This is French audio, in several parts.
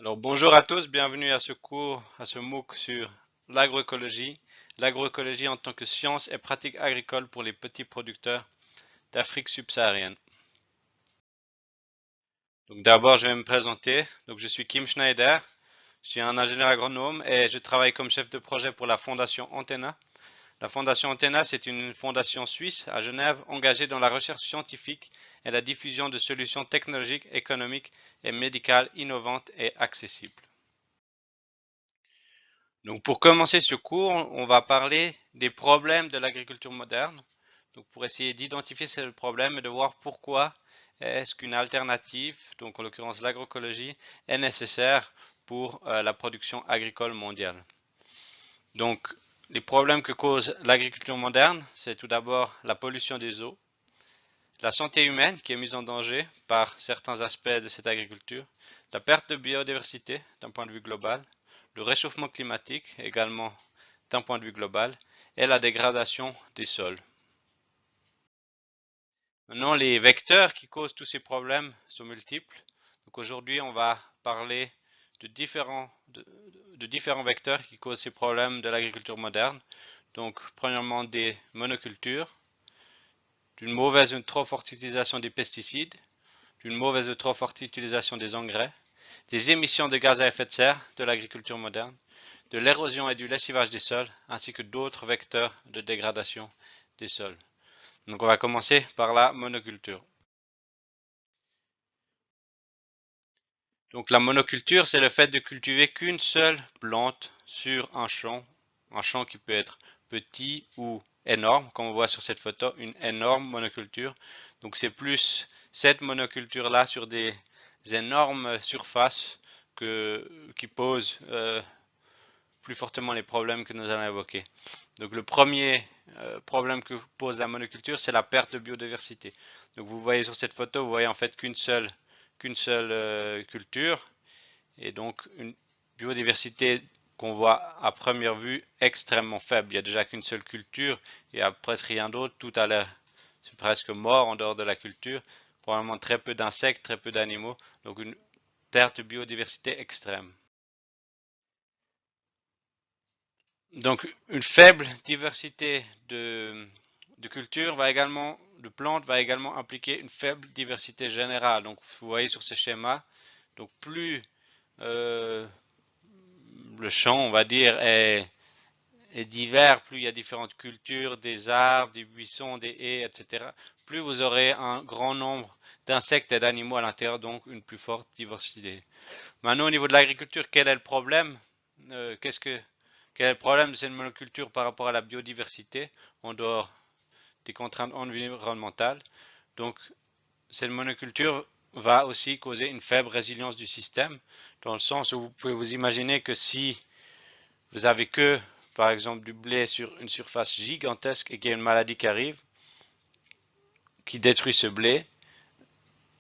Alors bonjour à tous, bienvenue à ce cours, à ce MOOC sur l'agroécologie en tant que science et pratique agricole pour les petits producteurs d'Afrique subsaharienne. Donc d'abord je vais me présenter, donc je suis Kim Schneider, je suis un ingénieur agronome et je travaille comme chef de projet pour la fondation Antenna. La fondation Antenna, c'est une fondation suisse à Genève engagée dans la recherche scientifique et la diffusion de solutions technologiques, économiques et médicales innovantes et accessibles. Donc pour commencer ce cours, on va parler des problèmes de l'agriculture moderne. Donc pour essayer d'identifier ce problème et de voir pourquoi est-ce qu'une alternative, donc en l'occurrence l'agroécologie, est nécessaire pour la production agricole mondiale. Donc les problèmes que cause l'agriculture moderne, c'est tout d'abord la pollution des eaux, la santé humaine qui est mise en danger par certains aspects de cette agriculture, la perte de biodiversité d'un point de vue global, le réchauffement climatique également d'un point de vue global et la dégradation des sols. Maintenant, les vecteurs qui causent tous ces problèmes sont multiples. Donc aujourd'hui, on va parler de différents vecteurs qui causent ces problèmes de l'agriculture moderne. Donc, premièrement, des monocultures, d'une mauvaise ou trop forte utilisation des pesticides, d'une mauvaise ou trop forte utilisation des engrais, des émissions de gaz à effet de serre de l'agriculture moderne, de l'érosion et du lessivage des sols, ainsi que d'autres vecteurs de dégradation des sols. Donc on va commencer par la monoculture. Donc la monoculture, c'est le fait de cultiver qu'une seule plante sur un champ qui peut être petit ou énorme, comme on voit sur cette photo, une énorme monoculture. Donc c'est plus cette monoculture-là sur des énormes surfaces qui posent plus fortement les problèmes que nous allons évoquer. Donc le premier problème que pose la monoculture, c'est la perte de biodiversité. Donc vous voyez sur cette photo, vous voyez en fait qu'une seule culture et donc une biodiversité qu'on voit à première vue extrêmement faible. Il n'y a déjà qu'une seule culture, il n'y a presque rien d'autre, tout a l'air c'est presque mort en dehors de la culture, probablement très peu d'insectes, très peu d'animaux, donc une perte de biodiversité extrême. Donc une faible diversité de cultures de plantes va également impliquer une faible diversité générale. Donc vous voyez sur ce schéma, donc plus euh, le champ, on va dire, est divers, plus il y a différentes cultures, des arbres, des buissons, des haies, etc., plus vous aurez un grand nombre d'insectes et d'animaux à l'intérieur, donc une plus forte diversité. Maintenant, au niveau de l'agriculture, quel est le problème? Quel est le problème de cette monoculture par rapport à la biodiversité en dehors des contraintes environnementales? Donc, cette monoculture va aussi causer une faible résilience du système, dans le sens où vous pouvez vous imaginer que si vous avez que, par exemple, du blé sur une surface gigantesque et qu'il y a une maladie qui arrive, qui détruit ce blé,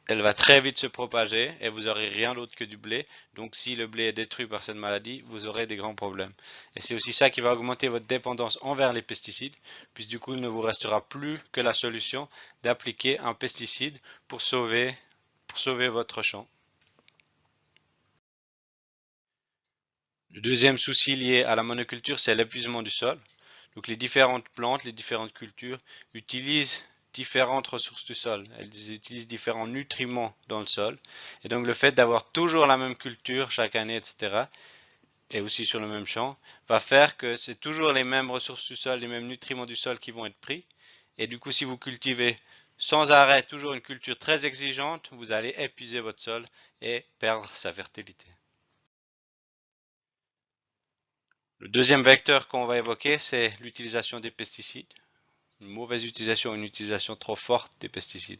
elle va très vite se propager et vous aurez rien d'autre que du blé. Donc si le blé est détruit par cette maladie, vous aurez des grands problèmes. Et c'est aussi ça qui va augmenter votre dépendance envers les pesticides, puisque du coup il ne vous restera plus que la solution d'appliquer un pesticide pour sauver votre champ. Le deuxième souci lié à la monoculture, c'est l'épuisement du sol. Donc les différentes plantes, les différentes cultures utilisent différentes ressources du sol. Elles utilisent différents nutriments dans le sol. Et donc le fait d'avoir toujours la même culture chaque année, etc., et aussi sur le même champ, va faire que c'est toujours les mêmes ressources du sol, les mêmes nutriments du sol qui vont être pris. Et du coup, si vous cultivez sans arrêt toujours une culture très exigeante, vous allez épuiser votre sol et perdre sa fertilité. Le deuxième vecteur qu'on va évoquer, c'est l'utilisation des pesticides. Une mauvaise utilisation, une utilisation trop forte des pesticides.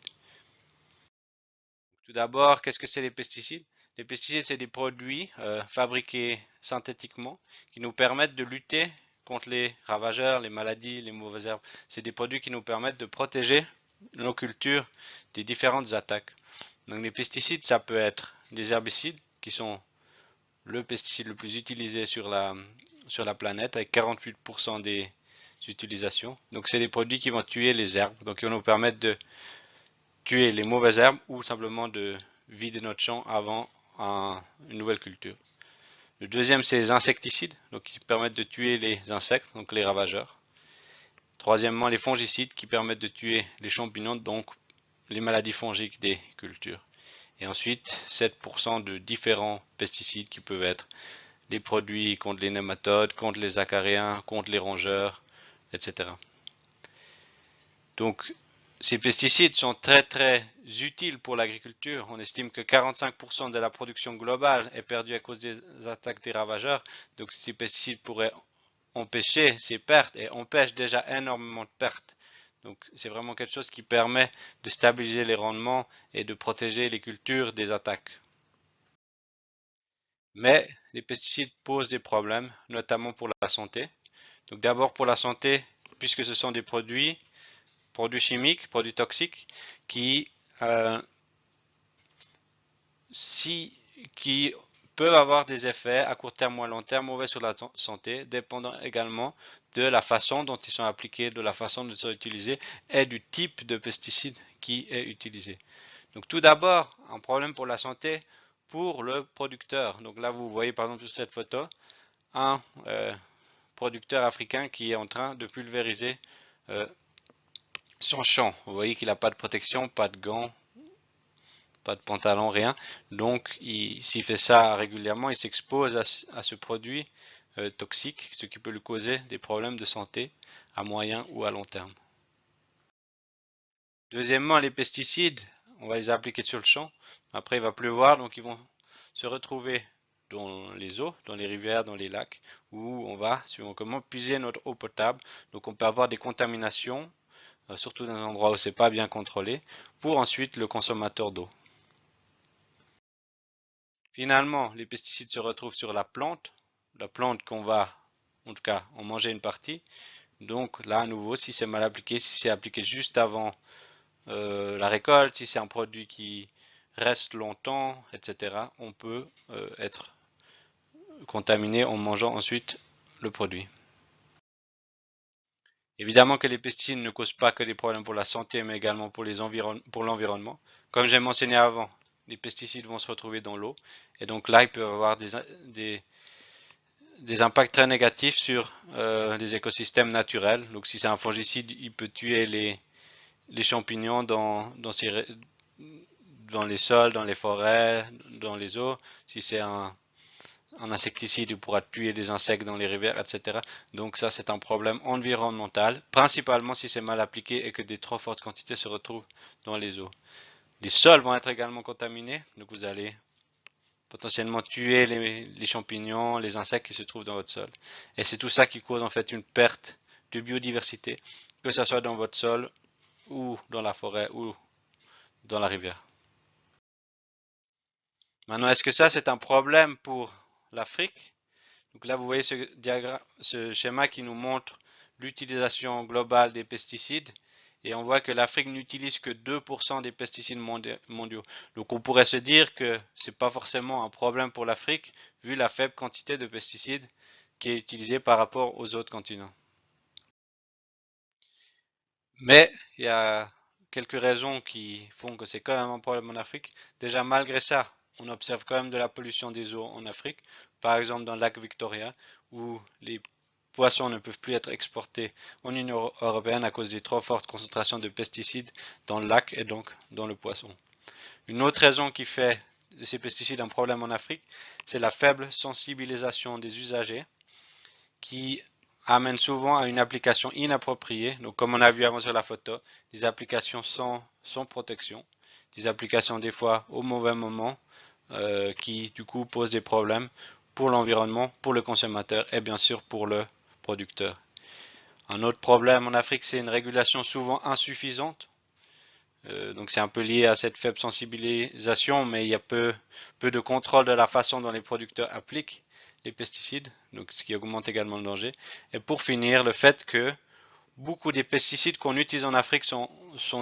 Tout d'abord, qu'est-ce que c'est les pesticides? Les pesticides, c'est des produits fabriqués synthétiquement qui nous permettent de lutter contre les ravageurs, les maladies, les mauvaises herbes. C'est des produits qui nous permettent de protéger nos cultures des différentes attaques. Donc les pesticides, ça peut être des herbicides qui sont le pesticide le plus utilisé sur la planète avec 48% des utilisations. Donc c'est des produits qui vont tuer les herbes, donc qui vont nous permettre de tuer les mauvaises herbes ou simplement de vider notre champ avant une nouvelle culture. Le deuxième, c'est les insecticides, donc qui permettent de tuer les insectes, donc les ravageurs. Troisièmement, les fongicides qui permettent de tuer les champignons, donc les maladies fongiques des cultures. Et ensuite, 7% de différents pesticides qui peuvent être les produits contre les nématodes, contre les acariens, contre les rongeurs, etc. Donc, ces pesticides sont très très utiles pour l'agriculture. On estime que 45% de la production globale est perdue à cause des attaques des ravageurs. Donc, ces pesticides pourraient empêcher ces pertes et empêchent déjà énormément de pertes. Donc, c'est vraiment quelque chose qui permet de stabiliser les rendements et de protéger les cultures des attaques. Mais les pesticides posent des problèmes, notamment pour la santé. Donc, d'abord pour la santé, puisque ce sont des produits chimiques, produits toxiques, qui, euh, qui peuvent avoir des effets à court terme ou à long terme mauvais sur la santé, dépendant également de la façon dont ils sont appliqués, de la façon dont ils sont utilisés et du type de pesticide qui est utilisé. Donc tout d'abord, un problème pour la santé pour le producteur. Donc là, vous voyez par exemple sur cette photo un producteur africain qui est en train de pulvériser euh, son champ. Vous voyez qu'il n'a pas de protection, pas de gants, pas de pantalon, rien. Donc, s'il fait ça régulièrement, il s'expose à ce produit toxique, ce qui peut lui causer des problèmes de santé à moyen ou à long terme. Deuxièmement, les pesticides, on va les appliquer sur le champ. Après, il va pleuvoir, donc ils vont se retrouver dans les eaux, dans les rivières, dans les lacs, où on va, suivant comment, puiser notre eau potable. Donc, on peut avoir des contaminations, surtout dans un endroit où c'est pas bien contrôlé, pour ensuite le consommateur d'eau. Finalement, les pesticides se retrouvent sur la plante qu'on va, en tout cas, en manger une partie. Donc là, à nouveau, si c'est mal appliqué, si c'est appliqué juste avant la récolte, si c'est un produit qui reste longtemps, etc., on peut être contaminé en mangeant ensuite le produit. Évidemment que les pesticides ne causent pas que des problèmes pour la santé, mais également pour l'environnement. Comme j'ai mentionné avant, les pesticides vont se retrouver dans l'eau, et donc là, ils peuvent avoir des impacts très négatifs sur les écosystèmes naturels. Donc si c'est un fongicide, il peut tuer les champignons dans les sols, dans les forêts, dans les eaux. Si c'est un insecticide, il pourra tuer des insectes dans les rivières, etc. Donc ça, c'est un problème environnemental, principalement si c'est mal appliqué et que des trop fortes quantités se retrouvent dans les eaux. Les sols vont être également contaminés, donc vous allez potentiellement tuer les champignons, les insectes qui se trouvent dans votre sol. Et c'est tout ça qui cause en fait une perte de biodiversité, que ce soit dans votre sol ou dans la forêt ou dans la rivière. Maintenant, est-ce que ça c'est un problème pour l'Afrique? Donc là, vous voyez ce diagramme, ce schéma qui nous montre l'utilisation globale des pesticides. Et on voit que l'Afrique n'utilise que 2% des pesticides mondiaux. Donc on pourrait se dire que ce n'est pas forcément un problème pour l'Afrique, vu la faible quantité de pesticides qui est utilisée par rapport aux autres continents. Mais il y a quelques raisons qui font que c'est quand même un problème en Afrique. Déjà, malgré ça, on observe quand même de la pollution des eaux en Afrique. Par exemple, dans le lac Victoria, où les poissons ne peuvent plus être exportés en Union européenne à cause des trop fortes concentrations de pesticides dans le lac et donc dans le poisson. Une autre raison qui fait de ces pesticides un problème en Afrique, c'est la faible sensibilisation des usagers qui amène souvent à une application inappropriée. Donc, comme on a vu avant sur la photo, des applications sans protection, des applications des fois au mauvais moment, qui du coup posent des problèmes pour l'environnement, pour le consommateur et bien sûr pour le producteur. Un autre problème en Afrique, c'est une régulation souvent insuffisante. Donc c'est un peu lié à cette faible sensibilisation, mais il y a peu de contrôle de la façon dont les producteurs appliquent les pesticides, donc ce qui augmente également le danger. Et pour finir, le fait que beaucoup des pesticides qu'on utilise en Afrique sont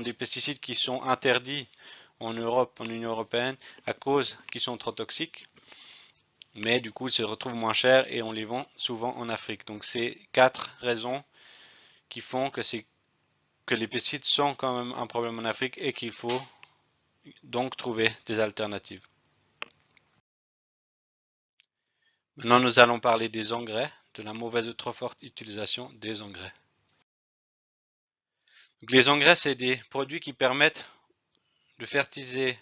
des pesticides qui sont interdits en Europe, en Union européenne, à cause qu'ils sont trop toxiques, mais du coup ils se retrouvent moins chers et on les vend souvent en Afrique. Donc c'est 4 raisons qui font que les pesticides sont quand même un problème en Afrique et qu'il faut donc trouver des alternatives. Maintenant, nous allons parler des engrais, de la mauvaise ou trop forte utilisation des engrais. Donc, les engrais, c'est des produits qui permettent de fertiliser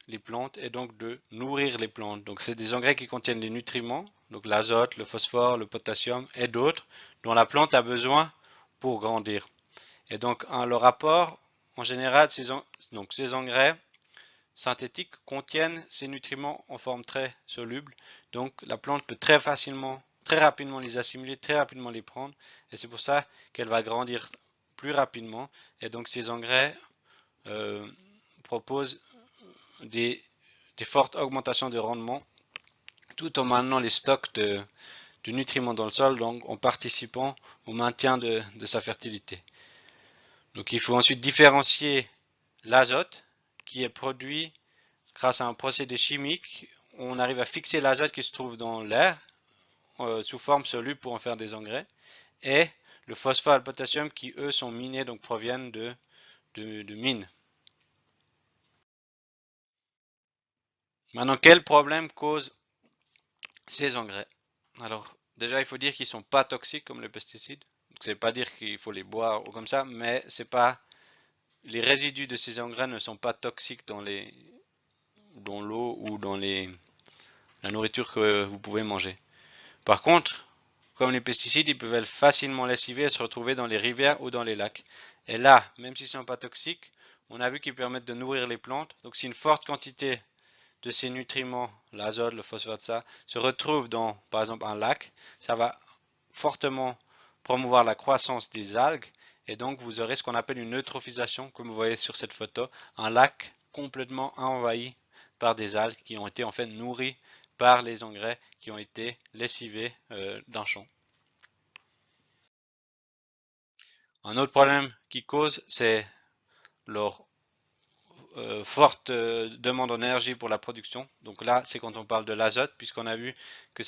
les plantes et donc de nourrir les plantes. Donc, c'est des engrais qui contiennent les nutriments, donc l'azote, le phosphore, le potassium et d'autres dont la plante a besoin pour grandir. Et donc, le rapport, en général, ces engrais synthétiques contiennent ces nutriments en forme très soluble. Donc, la plante peut très facilement, très rapidement les assimiler, très rapidement les prendre. Et c'est pour ça qu'elle va grandir plus rapidement. Et donc, ces engrais euh, proposent des, des fortes augmentations de rendement tout en maintenant les stocks de nutriments dans le sol, donc en participant au maintien de sa fertilité. Donc il faut ensuite différencier l'azote qui est produit grâce à un procédé chimique. On arrive à fixer l'azote qui se trouve dans l'air sous forme soluble pour en faire des engrais et le phosphore et le potassium qui eux sont minés, donc proviennent de mines. Maintenant, quel problème causent ces engrais? Alors, déjà, il faut dire qu'ils ne sont pas toxiques comme les pesticides. C'est pas dire qu'il faut les boire ou comme ça, mais c'est pas les résidus de ces engrais ne sont pas toxiques dans l'eau ou dans la nourriture que vous pouvez manger. Par contre, comme les pesticides, ils peuvent être facilement lessivés et se retrouver dans les rivières ou dans les lacs. Et là, même s'ils ne sont pas toxiques, on a vu qu'ils permettent de nourrir les plantes. Donc si une forte quantité de ces nutriments, l'azote, le phosphate, ça, se retrouve dans, par exemple, un lac, ça va fortement promouvoir la croissance des algues et donc vous aurez ce qu'on appelle une eutrophisation, comme vous voyez sur cette photo, un lac complètement envahi par des algues qui ont été en fait nourries par les engrais qui ont été lessivés d'un champ. Un autre problème qui cause, c'est leur forte demande en énergie pour la production. Donc là, c'est quand on parle de l'azote, puisqu'on a vu que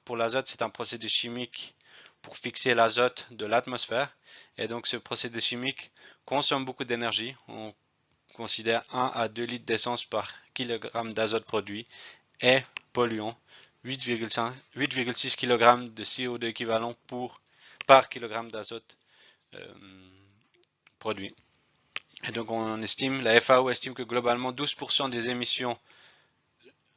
pour l'azote, c'est un procédé chimique pour fixer l'azote de l'atmosphère. Et donc ce procédé chimique consomme beaucoup d'énergie. On considère 1 à 2 litres d'essence par kilogramme d'azote produit et polluant 8,6 kg de CO2 équivalent par kilogramme d'azote euh, produit. Et donc la FAO estime que globalement 12% des émissions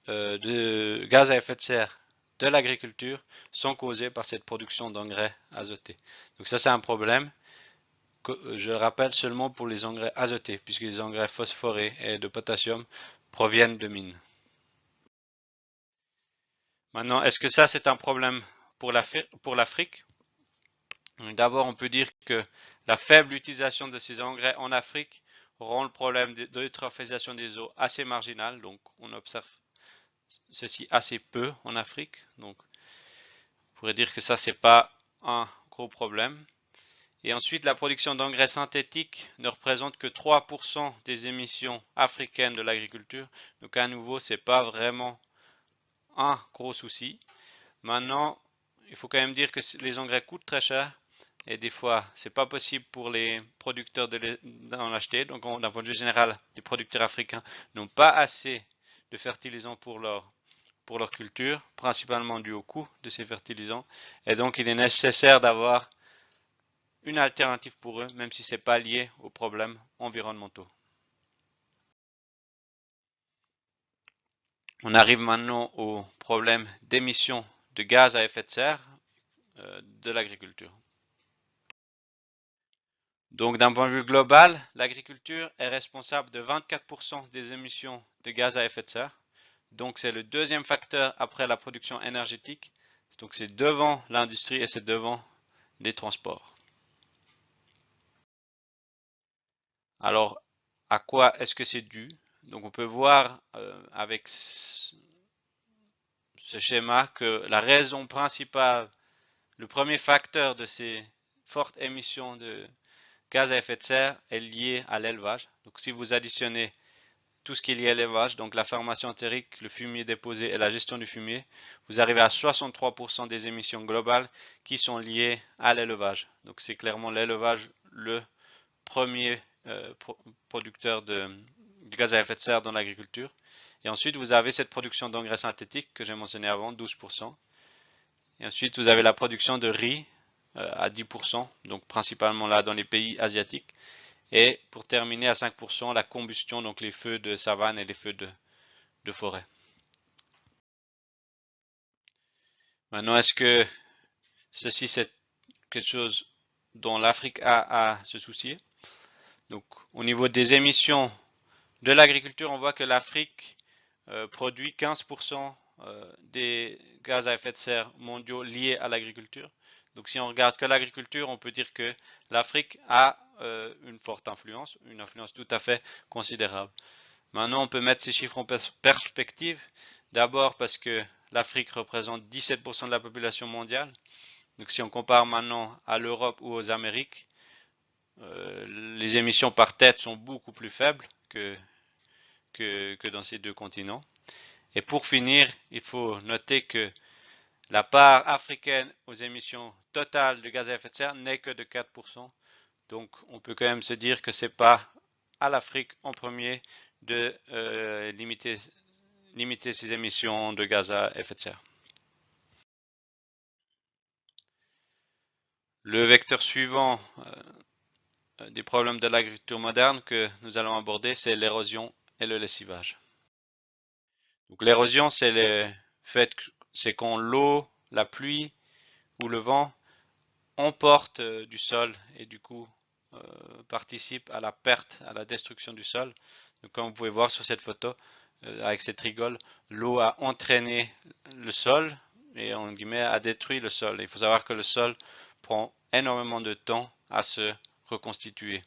de gaz à effet de serre de l'agriculture sont causées par cette production d'engrais azotés. Donc ça c'est un problème que je rappelle seulement pour les engrais azotés, puisque les engrais phosphorés et de potassium proviennent de mines. Maintenant, est-ce que ça c'est un problème pour l'Afrique? D'abord, on peut dire que la faible utilisation de ces engrais en Afrique rend le problème de l'eutrophisation des eaux assez marginal. Donc, on observe ceci assez peu en Afrique. Donc, on pourrait dire que ça, c'est pas un gros problème. Et ensuite, la production d'engrais synthétiques ne représente que 3% des émissions africaines de l'agriculture. Donc, à nouveau, c'est pas vraiment un gros souci. Maintenant, il faut quand même dire que les engrais coûtent très cher et des fois, c'est pas possible pour les producteurs d'en acheter. Donc, d'un point de vue général, les producteurs africains n'ont pas assez de fertilisants pour leur culture, principalement dû au coût de ces fertilisants. Et donc, il est nécessaire d'avoir une alternative pour eux, même si ce n'est pas lié aux problèmes environnementaux. On arrive maintenant au problème d'émissions de gaz à effet de serre de l'agriculture. Donc, d'un point de vue global, l'agriculture est responsable de 24% des émissions de gaz à effet de serre. Donc, c'est le deuxième facteur après la production énergétique. Donc, c'est devant l'industrie et c'est devant les transports. Alors, à quoi est-ce que c'est dû? Donc, on peut voir avec ce schéma que la raison principale, le premier facteur de ces fortes émissions de gaz à effet de serre est lié à l'élevage. Donc, si vous additionnez tout ce qui est lié à l'élevage, donc la formation entérique, le fumier déposé et la gestion du fumier, vous arrivez à 63% des émissions globales qui sont liées à l'élevage. Donc c'est clairement l'élevage le premier producteur de gaz à effet de serre dans l'agriculture. Et ensuite, vous avez cette production d'engrais synthétiques que j'ai mentionné avant, 12%. Et ensuite, vous avez la production de riz à 10%, donc principalement là dans les pays asiatiques. Et pour terminer à 5%, la combustion, donc les feux de savane et les feux de forêt. Maintenant, est-ce que ceci c'est quelque chose dont l'Afrique a à se soucier? Donc, au niveau des émissions de l'agriculture, on voit que l'Afrique produit 15% des gaz à effet de serre mondiaux liés à l'agriculture. Donc si on regarde que l'agriculture, on peut dire que l'Afrique a une forte influence, une influence tout à fait considérable. Maintenant, on peut mettre ces chiffres en perspective. D'abord parce que l'Afrique représente 17% de la population mondiale. Donc si on compare maintenant à l'Europe ou aux Amériques, les émissions par tête sont beaucoup plus faibles que dans ces deux continents. Et pour finir, il faut noter que la part africaine aux émissions totales de gaz à effet de serre n'est que de 4%. Donc on peut quand même se dire que c'est pas à l'Afrique en premier de limiter ses émissions de gaz à effet de serre. Le vecteur suivant des problèmes de l'agriculture moderne que nous allons aborder, c'est l'érosion et le lessivage. Donc l'érosion, c'est le fait c'est quand l'eau, la pluie ou le vent emporte du sol et du coup participe à la perte, à la destruction du sol. Donc, comme vous pouvez voir sur cette photo, avec cette rigole, l'eau a entraîné le sol et en guillemets a détruit le sol. Il faut savoir que le sol prend énormément de temps à se reconstituer.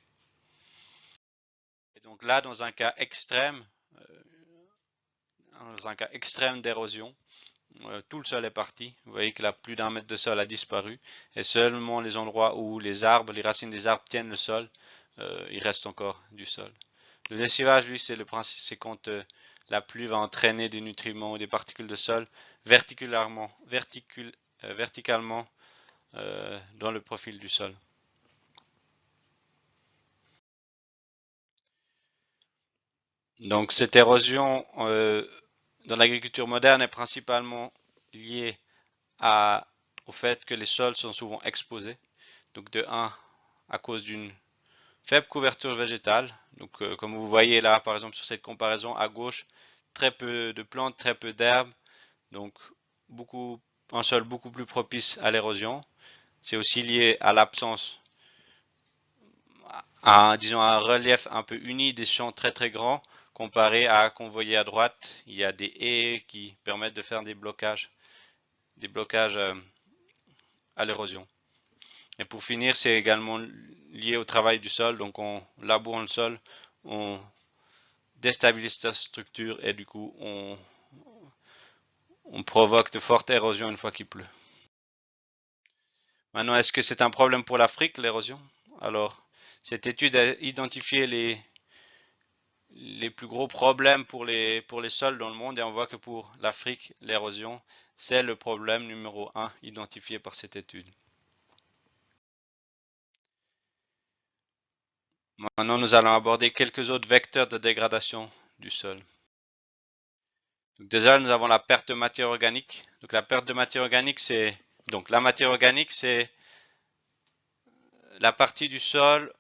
Et donc là, dans un cas extrême d'érosion, tout le sol est parti. Vous voyez que là, plus d'un mètre de sol a disparu. Et seulement les endroits où les arbres, les racines des arbres tiennent le sol, il reste encore du sol. Le lessivage, lui, c'est le principe, c'est quand la pluie va entraîner des nutriments ou des particules de sol verticalement dans le profil du sol. Donc cette érosion dans l'agriculture moderne est principalement liée au fait que les sols sont souvent exposés. Donc de un, à cause d'une faible couverture végétale. Donc comme vous voyez là, par exemple sur cette comparaison à gauche, très peu de plantes, très peu d'herbes, donc un sol beaucoup plus propice à l'érosion. C'est aussi lié à l'absence, disons, à un relief un peu uni des champs très très grands comparé à, qu'on voyait à droite, il y a des haies qui permettent de faire des blocages à l'érosion. Et pour finir, c'est également lié au travail du sol. Donc, en labourant le sol, on déstabilise sa structure et du coup, on provoque de fortes érosions une fois qu'il pleut. Maintenant, est-ce que c'est un problème pour l'Afrique, l'érosion? Alors, cette étude a identifié les plus gros problèmes pour les sols dans le monde et on voit que pour l'Afrique, l'érosion, c'est le problème numéro 1 identifié par cette étude. Maintenant, nous allons aborder quelques autres vecteurs de dégradation du sol. Donc déjà, nous avons la perte de matière organique. Donc la perte de matière organique, la matière organique, c'est la partie du sol,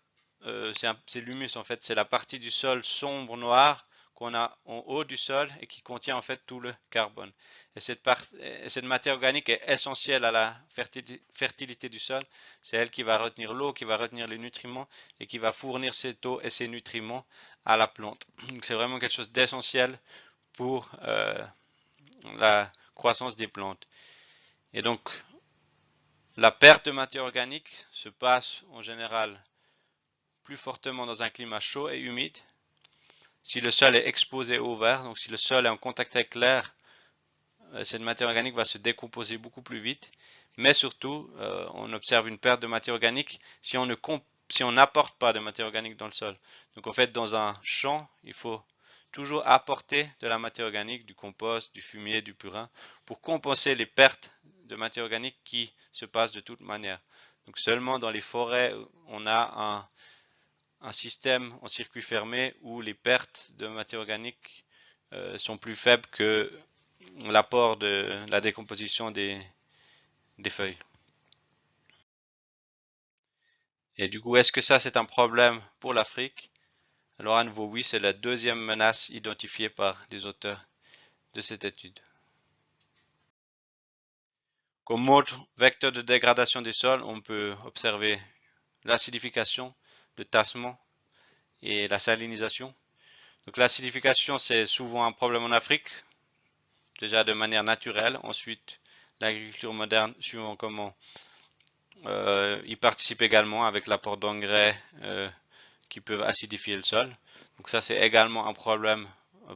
c'est l'humus en fait, c'est la partie du sol sombre noir qu'on a en haut du sol et qui contient en fait tout le carbone. Et cette matière organique est essentielle à la fertilité du sol. C'est elle qui va retenir l'eau, qui va retenir les nutriments et qui va fournir cette eau et ces nutriments à la plante. Donc c'est vraiment quelque chose d'essentiel pour la croissance des plantes. Et donc la perte de matière organique se passe en général plus fortement dans un climat chaud et humide. Si le sol est exposé au vert, donc si le sol est en contact avec l'air, cette matière organique va se décomposer beaucoup plus vite. Mais surtout, on observe une perte de matière organique si on n'apporte pas de matière organique dans le sol. Donc en fait, dans un champ, il faut toujours apporter de la matière organique, du compost, du fumier, du purin, pour compenser les pertes de matière organique qui se passent de toute manière. Donc seulement dans les forêts, on a un système en circuit fermé où les pertes de matière organique sont plus faibles que l'apport de la décomposition des feuilles. Et du coup, est-ce que ça c'est un problème pour l'Afrique? Alors à nouveau, oui, c'est la deuxième menace identifiée par les auteurs de cette étude. Comme autre vecteur de dégradation des sols, on peut observer l'acidification, le tassement et la salinisation. Donc l'acidification, c'est souvent un problème en Afrique, déjà de manière naturelle. Ensuite, l'agriculture moderne, suivant comment y participe également avec l'apport d'engrais qui peuvent acidifier le sol. Donc ça, c'est également un problème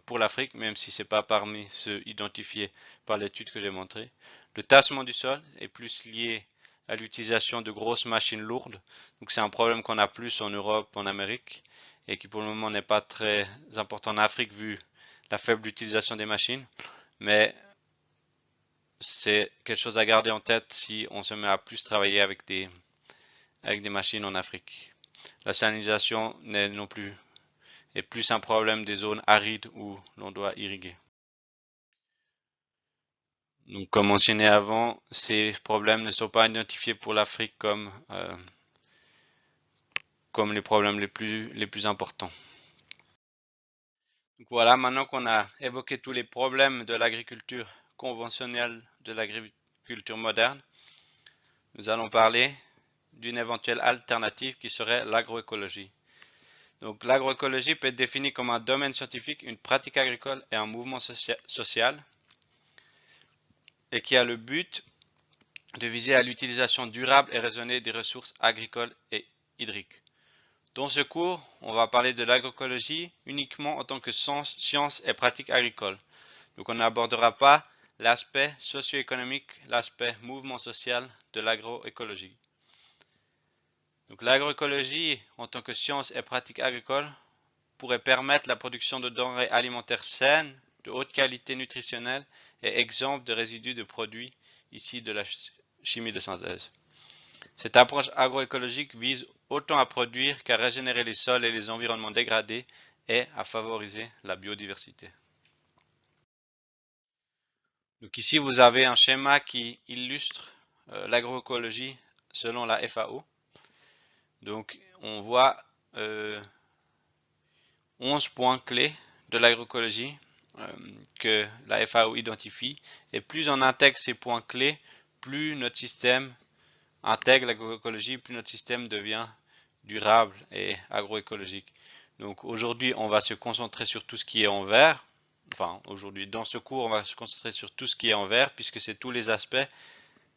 pour l'Afrique, même si ce n'est pas parmi ceux identifiés par l'étude que j'ai montrée. Le tassement du sol est plus lié à l'utilisation de grosses machines lourdes. Donc c'est un problème qu'on a plus en Europe, en Amérique, et qui pour le moment n'est pas très important en Afrique vu la faible utilisation des machines. Mais c'est quelque chose à garder en tête si on se met à plus travailler avec des machines en Afrique. La salinisation n'est non plus est plus un problème des zones arides où l'on doit irriguer. Donc, comme mentionné avant, ces problèmes ne sont pas identifiés pour l'Afrique comme les problèmes les plus importants. Donc voilà, maintenant qu'on a évoqué tous les problèmes de l'agriculture conventionnelle, de l'agriculture moderne, nous allons parler d'une éventuelle alternative qui serait l'agroécologie. Donc l'agroécologie peut être définie comme un domaine scientifique, une pratique agricole et un mouvement social et qui a le but de viser à l'utilisation durable et raisonnée des ressources agricoles et hydriques. Dans ce cours, on va parler de l'agroécologie uniquement en tant que science et pratique agricole. Donc on n'abordera pas l'aspect socio-économique, l'aspect mouvement social de l'agroécologie. Donc l'agroécologie en tant que science et pratique agricole pourrait permettre la production de denrées alimentaires saines, de haute qualité nutritionnelle et exemptes de résidus de produits issus de la chimie de synthèse. Cette approche agroécologique vise autant à produire qu'à régénérer les sols et les environnements dégradés et à favoriser la biodiversité. Donc ici, vous avez un schéma qui illustre l'agroécologie selon la FAO. Donc on voit 11 points clés de l'agroécologie que la FAO identifie. Et plus on intègre ces points clés, plus notre système intègre l'agroécologie, plus notre système devient durable et agroécologique. Donc aujourd'hui, on va se concentrer sur tout ce qui est en vert. Enfin, aujourd'hui, dans ce cours, on va se concentrer sur tout ce qui est en vert, puisque c'est tous les aspects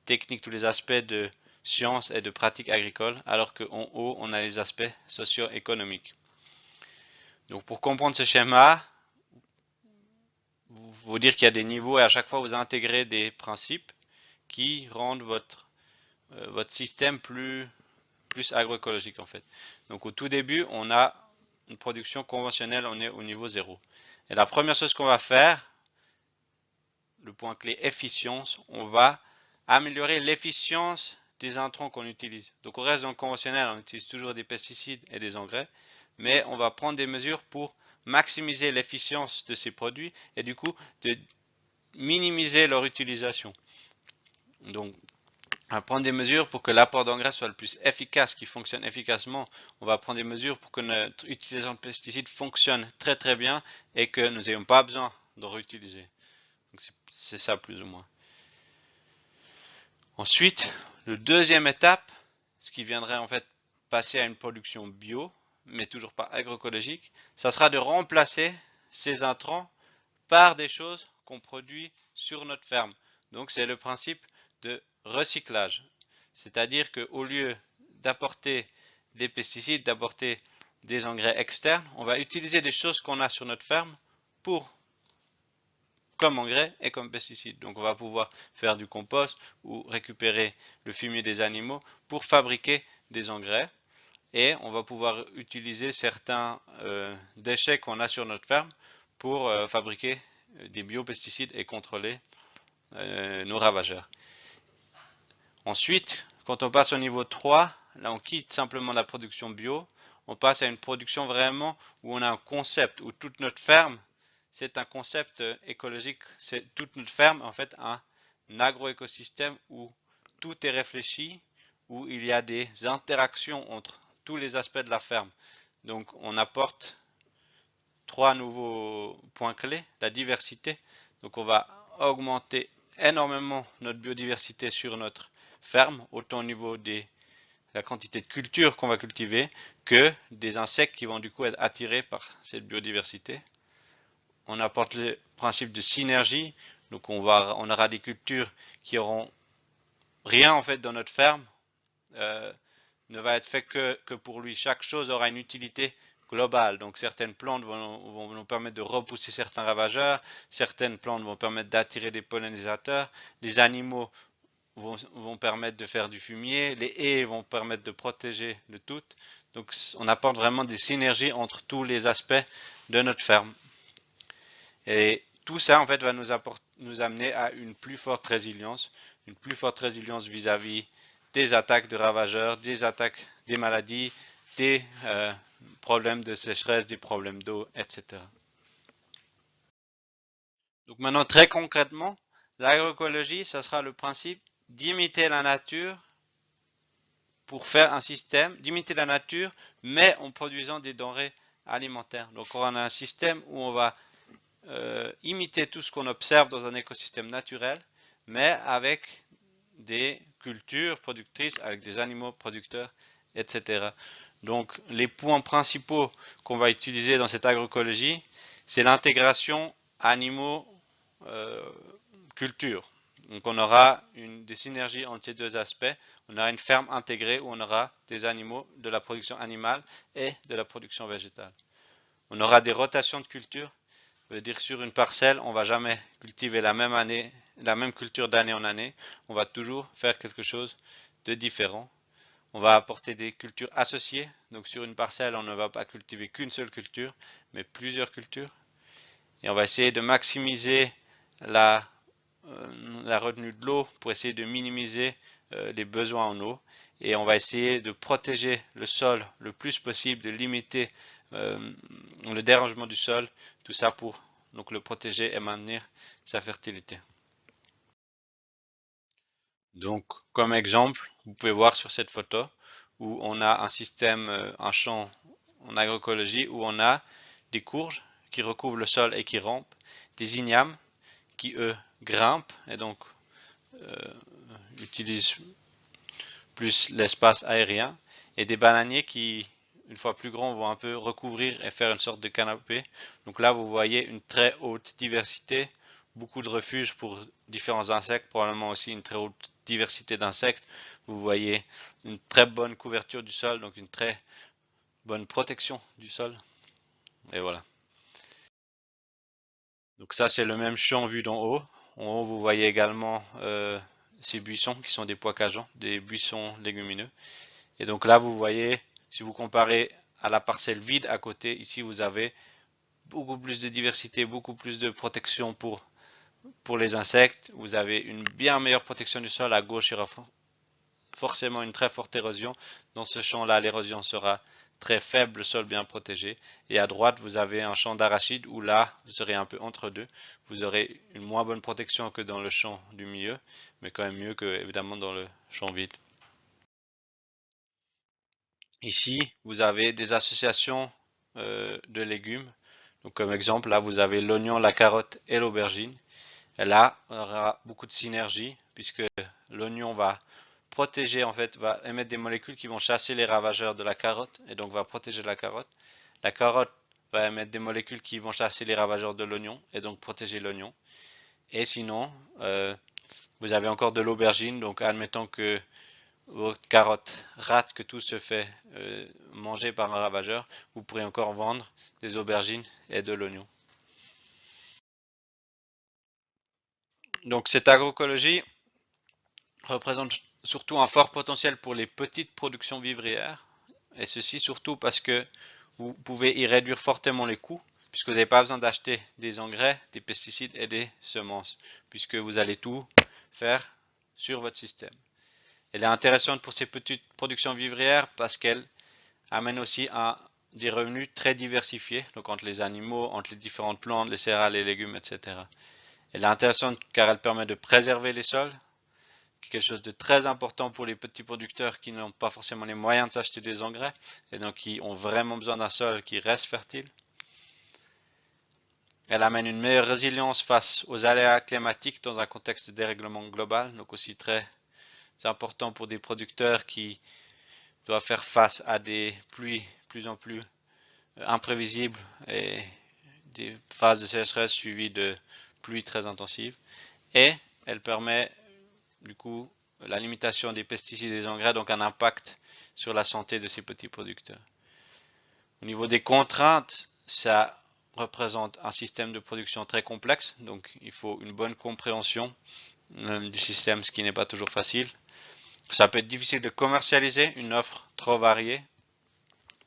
techniques, tous les aspects de sciences et de pratiques agricoles, alors qu'en haut, on a les aspects socio-économiques. Donc pour comprendre ce schéma, vous dire qu'il y a des niveaux et à chaque fois vous intégrez des principes qui rendent votre système plus agroécologique en fait. Donc au tout début, on a une production conventionnelle, on est au niveau 0. Et la première chose qu'on va faire, le point clé efficience, on va améliorer l'efficience des intrants qu'on utilise. Donc au reste dans le conventionnel, on utilise toujours des pesticides et des engrais, mais on va prendre des mesures pour maximiser l'efficience de ces produits et du coup de minimiser leur utilisation. Donc on va prendre des mesures pour que l'apport d'engrais soit le plus efficace, qui fonctionne efficacement. On va prendre des mesures pour que notre utilisation de pesticides fonctionne très très bien et que nous n'ayons pas besoin de réutiliser. C'est ça plus ou moins. Ensuite, la deuxième étape, ce qui viendrait en fait passer à une production bio, mais toujours pas agroécologique, ça sera de remplacer ces intrants par des choses qu'on produit sur notre ferme. Donc c'est le principe de recyclage. C'est-à-dire qu'au lieu d'apporter des pesticides, d'apporter des engrais externes, on va utiliser des choses qu'on a sur notre ferme comme engrais et comme pesticides. Donc on va pouvoir faire du compost ou récupérer le fumier des animaux pour fabriquer des engrais. Et on va pouvoir utiliser certains déchets qu'on a sur notre ferme pour fabriquer des biopesticides et contrôler nos ravageurs. Ensuite, quand on passe au niveau 3, là on quitte simplement la production bio, on passe à une production vraiment où on a un concept, où toute notre ferme, c'est un concept écologique, c'est toute notre ferme en fait un agroécosystème où tout est réfléchi, où il y a des interactions entre tous les aspects de la ferme. Donc on apporte trois nouveaux points clés, la diversité. Donc on va augmenter énormément notre biodiversité sur notre ferme, autant au niveau de la quantité de cultures qu'on va cultiver que des insectes qui vont du coup être attirés par cette biodiversité. On apporte le principe de synergie, donc on aura des cultures qui auront rien en fait dans notre ferme, ne va être fait que pour lui. Chaque chose aura une utilité globale. Donc certaines plantes vont nous permettre de repousser certains ravageurs, certaines plantes vont permettre d'attirer des pollinisateurs, les animaux vont permettre de faire du fumier, les haies vont permettre de protéger le tout. Donc on apporte vraiment des synergies entre tous les aspects de notre ferme. Et tout ça en fait va nous amener à une plus forte résilience vis-à-vis des attaques de ravageurs, des attaques des maladies, des problèmes de sécheresse, des problèmes d'eau, etc. Donc maintenant très concrètement, l'agroécologie, ça sera le principe d'imiter la nature pour faire un système, d'imiter la nature, mais en produisant des denrées alimentaires. Donc on a un système où on va imiter tout ce qu'on observe dans un écosystème naturel, mais avec des cultures productrices, avec des animaux producteurs, etc. Donc les points principaux qu'on va utiliser dans cette agroécologie, c'est l'intégration animaux-culture. Donc on aura des synergies entre ces deux aspects. On aura une ferme intégrée où on aura des animaux, de la production animale et de la production végétale. On aura des rotations de culture. Ça veut dire sur une parcelle, on ne va jamais cultiver la même culture d'année en année. On va toujours faire quelque chose de différent. On va apporter des cultures associées. Donc sur une parcelle, on ne va pas cultiver qu'une seule culture, mais plusieurs cultures. Et on va essayer de maximiser la, la retenue de l'eau pour essayer de minimiser les besoins en eau. Et on va essayer de protéger le sol le plus possible, de limiter le dérangement du sol, tout ça pour donc le protéger et maintenir sa fertilité. Donc, comme exemple, vous pouvez voir sur cette photo où on a un système, un champ en agroécologie où on a des courges qui recouvrent le sol et qui rampent, des ignames qui eux grimpent et donc euh, utilisent plus l'espace aérien, et des bananiers qui, une fois plus grands, vont un peu recouvrir et faire une sorte de canopée. Donc là, vous voyez une très haute diversité, beaucoup de refuges pour différents insectes, probablement aussi une très haute diversité d'insectes. Vous voyez une très bonne couverture du sol, donc une très bonne protection du sol. Et voilà. Donc ça, c'est le même champ vu d'en haut. En haut, vous voyez également ces buissons qui sont des pois cageons, des buissons légumineux. Et donc là, vous voyez, si vous comparez à la parcelle vide à côté, ici vous avez beaucoup plus de diversité, beaucoup plus de protection pour les insectes. Vous avez une bien meilleure protection du sol. À gauche, il y aura forcément une très forte érosion. Dans ce champ-là, l'érosion sera très faible, le sol bien protégé. Et à droite, vous avez un champ d'arachides où là, vous serez un peu entre deux. Vous aurez une moins bonne protection que dans le champ du milieu, mais quand même mieux que évidemment dans le champ vide. Ici, vous avez des associations de légumes. Donc, comme exemple, là, vous avez l'oignon, la carotte et l'aubergine. Et là, on aura beaucoup de synergie puisque l'oignon va protéger, en fait, va émettre des molécules qui vont chasser les ravageurs de la carotte et donc va protéger la carotte. La carotte va émettre des molécules qui vont chasser les ravageurs de l'oignon et donc protéger l'oignon. Et sinon, vous avez encore de l'aubergine. Donc, admettons que votre carotte rate, que tout se fait manger par un ravageur, vous pourrez encore vendre des aubergines et de l'oignon. Donc cette agroécologie représente surtout un fort potentiel pour les petites productions vivrières, et ceci surtout parce que vous pouvez y réduire fortement les coûts, puisque vous n'avez pas besoin d'acheter des engrais, des pesticides et des semences, puisque vous allez tout faire sur votre système. Elle est intéressante pour ces petites productions vivrières parce qu'elle amène aussi à des revenus très diversifiés, donc entre les animaux, entre les différentes plantes, les céréales, les légumes, etc. Elle est intéressante car elle permet de préserver les sols, quelque chose de très important pour les petits producteurs qui n'ont pas forcément les moyens de s'acheter des engrais et donc qui ont vraiment besoin d'un sol qui reste fertile. Elle amène une meilleure résilience face aux aléas climatiques dans un contexte de dérèglement global, donc aussi très important pour des producteurs qui doivent faire face à des pluies plus en plus imprévisibles et des phases de sécheresse suivies de pluies très intensives. Et elle permet du coup la limitation des pesticides et des engrais, donc un impact sur la santé de ces petits producteurs. Au niveau des contraintes, ça représente un système de production très complexe, donc il faut une bonne compréhension du système, ce qui n'est pas toujours facile. Ça peut être difficile de commercialiser une offre trop variée,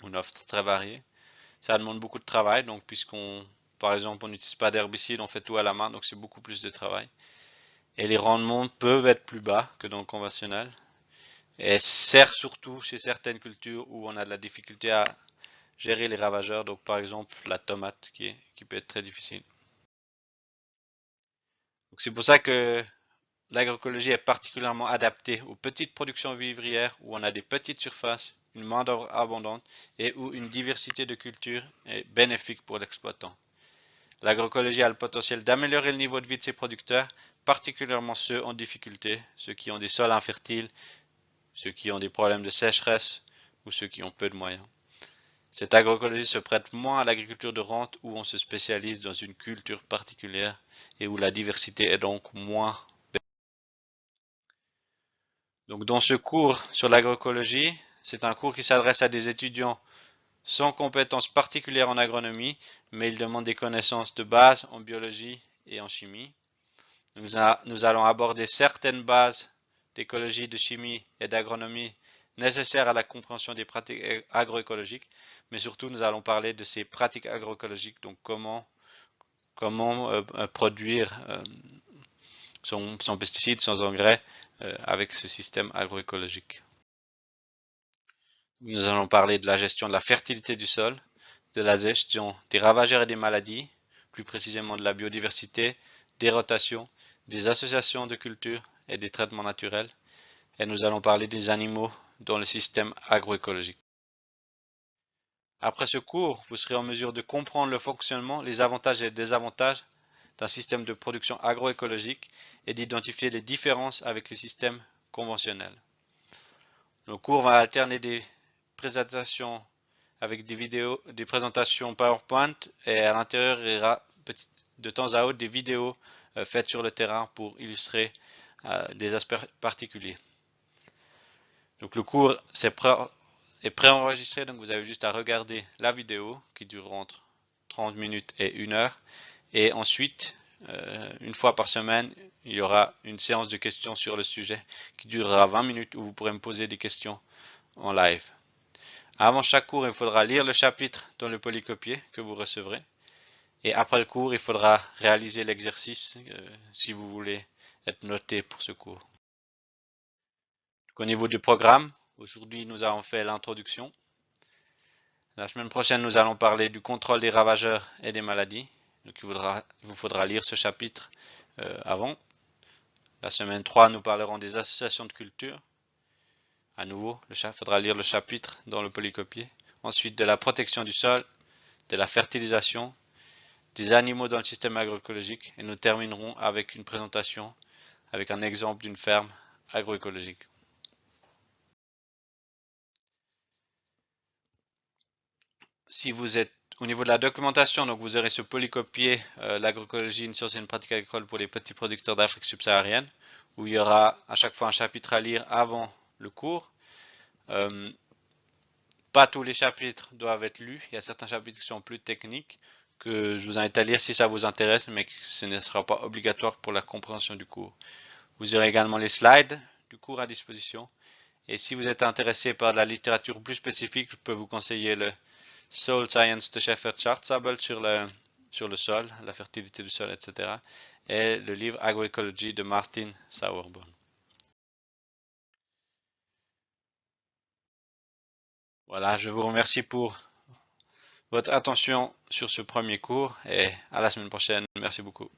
une offre très variée. Ça demande beaucoup de travail, donc par exemple, on n'utilise pas d'herbicide, on fait tout à la main, donc c'est beaucoup plus de travail. Et les rendements peuvent être plus bas que dans le conventionnel. Et sert surtout chez certaines cultures où on a de la difficulté à gérer les ravageurs, donc par exemple la tomate qui peut être très difficile. Donc c'est pour ça que l'agroécologie est particulièrement adaptée aux petites productions vivrières où on a des petites surfaces, une main-d'œuvre abondante et où une diversité de cultures est bénéfique pour l'exploitant. L'agroécologie a le potentiel d'améliorer le niveau de vie de ses producteurs, particulièrement ceux en difficulté, ceux qui ont des sols infertiles, ceux qui ont des problèmes de sécheresse ou ceux qui ont peu de moyens. Cette agroécologie se prête moins à l'agriculture de rente où on se spécialise dans une culture particulière et où la diversité est donc moins. Donc dans ce cours sur l'agroécologie, c'est un cours qui s'adresse à des étudiants sans compétences particulières en agronomie, mais il demande des connaissances de base en biologie et en chimie. Nous allons aborder certaines bases d'écologie, de chimie et d'agronomie nécessaires à la compréhension des pratiques agroécologiques, mais surtout nous allons parler de ces pratiques agroécologiques, donc comment produire sans pesticides, sans engrais, avec ce système agroécologique. Nous allons parler de la gestion de la fertilité du sol, de la gestion des ravageurs et des maladies, plus précisément de la biodiversité, des rotations, des associations de cultures et des traitements naturels. Et nous allons parler des animaux dans le système agroécologique. Après ce cours, vous serez en mesure de comprendre le fonctionnement, les avantages et les désavantages d'un système de production agroécologique et d'identifier les différences avec les systèmes conventionnels. Le cours va alterner des présentations avec des vidéos, des présentations PowerPoint et à l'intérieur il y aura de temps à autre des vidéos faites sur le terrain pour illustrer des aspects particuliers. Donc le cours est préenregistré, donc vous avez juste à regarder la vidéo qui dure entre 30 minutes et 1 heure. Et ensuite, une fois par semaine, il y aura une séance de questions sur le sujet qui durera 20 minutes où vous pourrez me poser des questions en live. Avant chaque cours, il faudra lire le chapitre dans le polycopier que vous recevrez. Et après le cours, il faudra réaliser l'exercice si vous voulez être noté pour ce cours. Donc, au niveau du programme, aujourd'hui nous avons fait l'introduction. La semaine prochaine, nous allons parler du contrôle des ravageurs et des maladies. Donc il vous faudra lire ce chapitre avant. La semaine 3, nous parlerons des associations de culture. À nouveau, il faudra lire le chapitre dans le polycopier. Ensuite, de la protection du sol, de la fertilisation, des animaux dans le système agroécologique. Et nous terminerons avec une présentation avec un exemple d'une ferme agroécologique. Si vous êtes au niveau de la documentation, donc vous aurez ce polycopier, l'agroécologie, une science et une pratique agricole pour les petits producteurs d'Afrique subsaharienne, où il y aura à chaque fois un chapitre à lire avant le cours. Pas tous les chapitres doivent être lus, il y a certains chapitres qui sont plus techniques, que je vous invite à lire si ça vous intéresse, mais que ce ne sera pas obligatoire pour la compréhension du cours. Vous aurez également les slides du cours à disposition. Et si vous êtes intéressé par de la littérature plus spécifique, je peux vous conseiller le Soil Science de Shefford Chartzabel sur le sol, la fertilité du sol, etc. Et le livre Agroecology de Martin Sauerborn. Voilà, je vous remercie pour votre attention sur ce premier cours et à la semaine prochaine. Merci beaucoup.